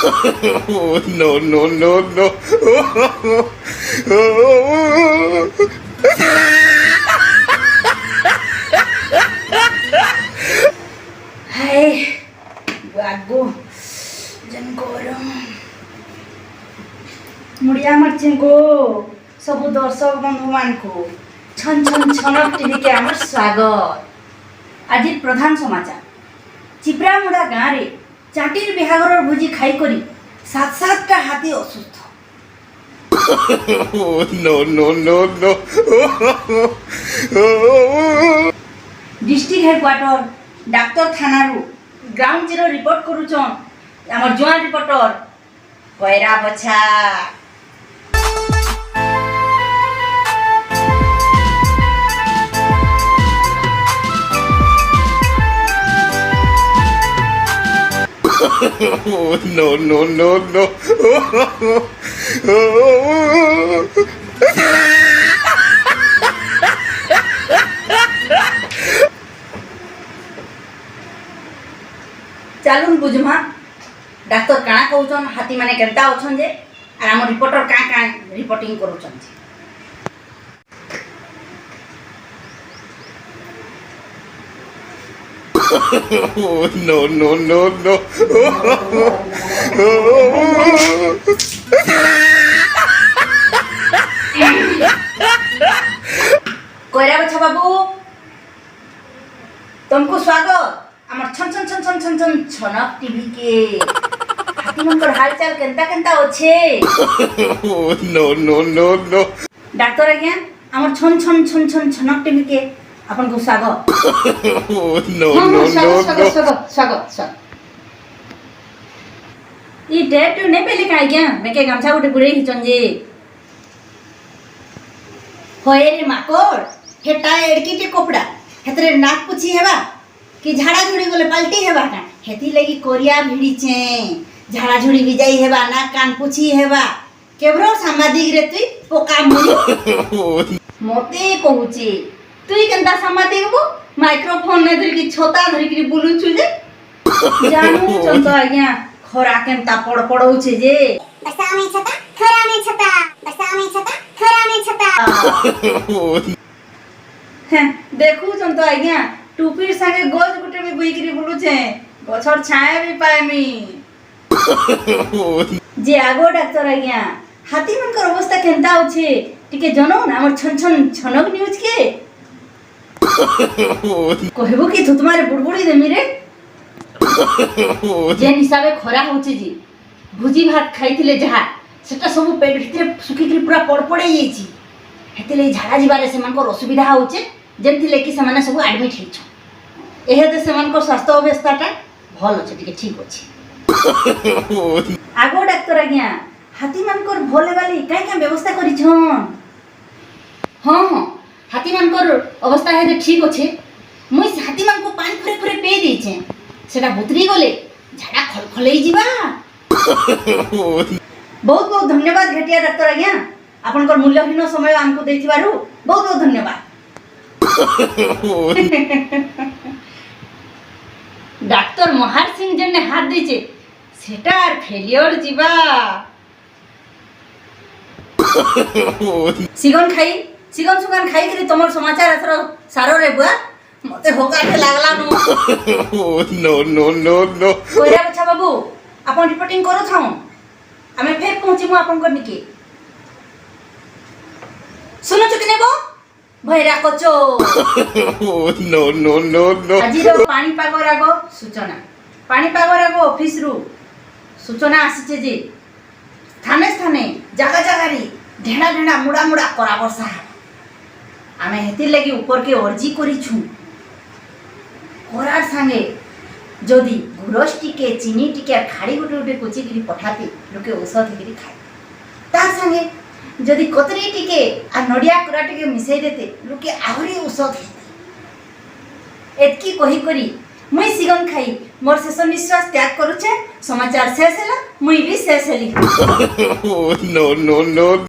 Oh, no, no, no, no. Hai, bago, jangan gorong. मुड़िया मर्चे को सब दर्शक बंधु मान को छन छन छनक टीवी के आमर स्वागत। आज प्रधान समाचार चिप्रामुड़ा गाँव रे चाटीर बिहागर भोजी खाई करी सात सात टा हाथी असुस्थ। Oh, no, no, no, no. District headquarter doctor थाना रु ग्राउंड जीरो रिपोर्ट करूचन आमर जुआन रिपोर्टर पैरा बछा। Oh, no, no, no, no. चालून बुझमा डाक्टर काଣା कहउछन हाथी माने केनता अछन जे आर हम रिपोर्टर का रिपोर्टिंग करूछन जे। Oh, no, no, no, no. कोयरा बच्चा बाबू तुमको स्वागत हमर छन छन छन छन छन छन छनक टीवी के। हाथी मनकर हालचाल केनता केनता होछे? Oh, no, no, no, no. Doctor आज्ञा हमर छन छन छन छन छनक टीवी के अपन को स्वागत। Oh, no, हाँ, no, स्वागत no, स्वागत no. स्वागत स्वागत। ई डेट ने पहले का आज्ञा मेके गामछा गुटे गुड़े हिचन जे होए रे माकोर हेटा एड़कीटे कपड़ा हेतरे नाक पुछी हेबा कि झाड़ा झुड़ी गले पलटी हेबा का हेती लगी कोरिया भिड़ी छे झाड़ा झुड़ी भी जाई हेबा नाक कान पुछी हेबा केबरो सामाजिक रे तुई पोका मुई मोते कहूची तुई केनता सामाजिक बो माइक्रोफोन ने धरि की छोता धरि की बुलु छु जे जानू चंद आज्ञा खरा केनता पड़ पड़ौछे जे बरसा में छता खरा में छता बरसा में छता खरा में छता। हैं देखू चंद आज्ञा टूपीर संगे गोज गुटे भी बुईकरी बुलु छे गछर छाया भी पाएमी जे आगो डाक्टर आज्ञा हाथी मनकर अवस्था केनता होछे टिके जनो ना हमर छन छन छनक न्यूज के कहबो कि थुतमारे बुड़बुड़ी देमी रे जे हिसाबे खरा होचे जी भुजी भात खाइथिले जहा सेटा सब पेट भितरे सुखी कि पूरा पड़ पड़े जाईची हेतेले झाड़ा जिबारे सेमानकर असुविधा होचे जेमथि लेकि सेमाने सब एडमिट हिचो एहे ते सेमानकर स्वास्थ्य अवस्थाटा भल होचे टिके ठीक होचे। आगो डाक्टर आज्ञा हाथी मानकर भले वाली काई का व्यवस्था करी छन? हां हां हाथी मानकर अवस्था हेते ठीक होचे मुई हाथी मान को पानी खरे खरे पे दै छे सेटा बुतरी गले झाड़ा खलखलई जिबा। बहुत बहुत धन्यवाद घटिया डाक्टर आज्ञा आपनकर मूल्यहीन समय हमको देथिबारु बहुत बहुत धन्यवाद। डाक्टर महार सिंह जने हाथ दैछे सेटा आर फेलियर जिबा। सिगन सुगन खाई करी तमर समाचार एथरो सारो रे बुआ मते होगाटे लागला नो। Oh, no, no, no, no. कोइरा बच्चा बाबू आपन रिपोर्टिंग करो थाऊ आमे फेर पहुंची मु आपन करनी के सुनो चुकी नेबो भैरा कोचो। Oh, no, no, no, no. আজি रो पानी पागरागो सूचना पानी पागरागो ऑफिस रु सूचना आसीचे जे स्थाने स्थाने जागा जागारी ढेणा ढेणा मुड़ा मुड़ा करा वर्षा आमे हेतिर लगी ऊपर के अर्जी करी छु कोरार संगे जदि गुरस टिके चीनी टिके खाड़ी गुटे गुटे कुची गिरी पठाते लोके औषध गिरी खाए तार संगे जदि कतरी टिके आ नडिया कुरा टिके मिसई देते लोके आहुरी औषध हेते एतकी कही करी मुई सिगन खाई मोर शेष निश्वास त्याग करूछे समाचार शेष हैला मुई भी शेष heli. Oh, no, no, no.